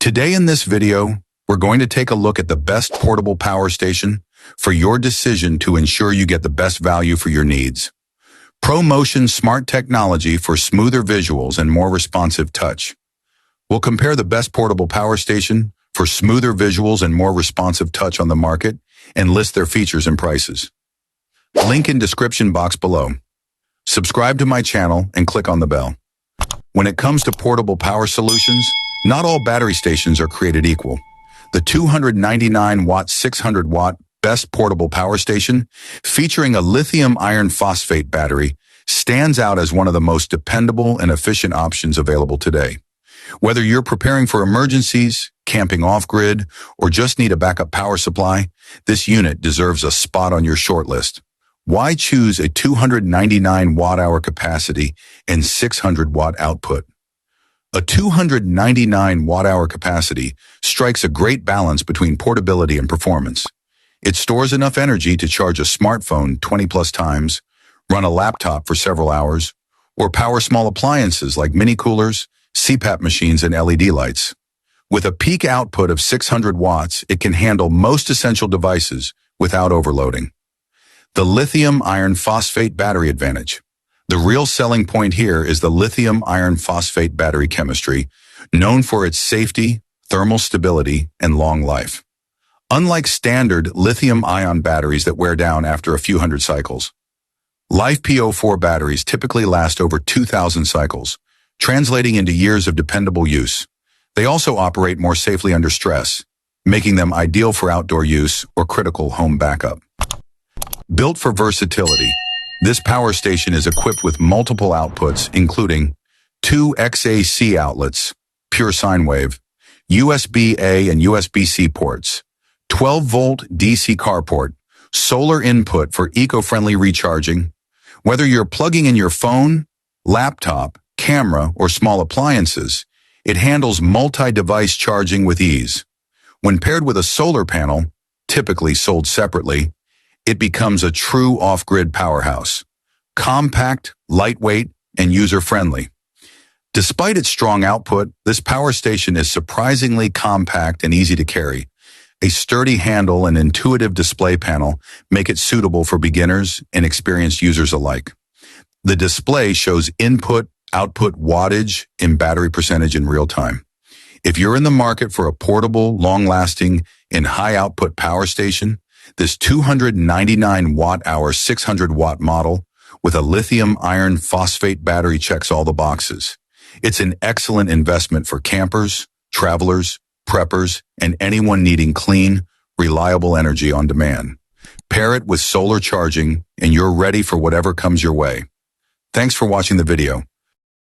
Today in this video, we're going to take a look at the best portable power station for your decision to ensure you get the best value for your needs. ProMotion Smart Technology for smoother visuals and more responsive touch. We'll compare the best portable power station for smoother visuals and more responsive touch on the market and list their features and prices. Link in description box below. Subscribe to my channel and click on the bell. When it comes to portable power solutions, not all battery stations are created equal. The 299-watt 600-watt best portable power station, featuring a lithium iron phosphate battery, stands out as one of the most dependable and efficient options available today. Whether you're preparing for emergencies, camping off-grid, or just need a backup power supply, this unit deserves a spot on your shortlist. Why choose a 299 watt-hour capacity and 600-watt output? A 299 watt-hour capacity strikes a great balance between portability and performance. It stores enough energy to charge a smartphone 20-plus times, run a laptop for several hours, or power small appliances like mini coolers, CPAP machines, and LED lights. With a peak output of 600 watts, it can handle most essential devices without overloading. The lithium iron phosphate battery advantage. The real selling point here is the lithium iron phosphate battery chemistry, known for its safety, thermal stability, and long life. Unlike standard lithium-ion batteries that wear down after a few hundred cycles, LiFePO4 batteries typically last over 2,000 cycles, translating into years of dependable use. They also operate more safely under stress, making them ideal for outdoor use or critical home backup. Built for versatility, this power station is equipped with multiple outputs, including 2 XAC outlets, pure sine wave, USB-A and USB-C ports, 12-volt DC car port, solar input for eco-friendly recharging. Whether you're plugging in your phone, laptop, camera, or small appliances, it handles multi-device charging with ease. When paired with a solar panel, typically sold separately, it becomes a true off-grid powerhouse. Compact, lightweight, and user-friendly. Despite its strong output, this power station is surprisingly compact and easy to carry. A sturdy handle and intuitive display panel make it suitable for beginners and experienced users alike. The display shows input, output wattage, and battery percentage in real time. If you're in the market for a portable, long-lasting, and high-output power station, this 299 watt-hour 600-watt model with a lithium iron phosphate battery checks all the boxes. It's an excellent investment for campers, travelers, preppers, and anyone needing clean, reliable energy on demand. Pair it with solar charging, and you're ready for whatever comes your way. Thanks for watching the video.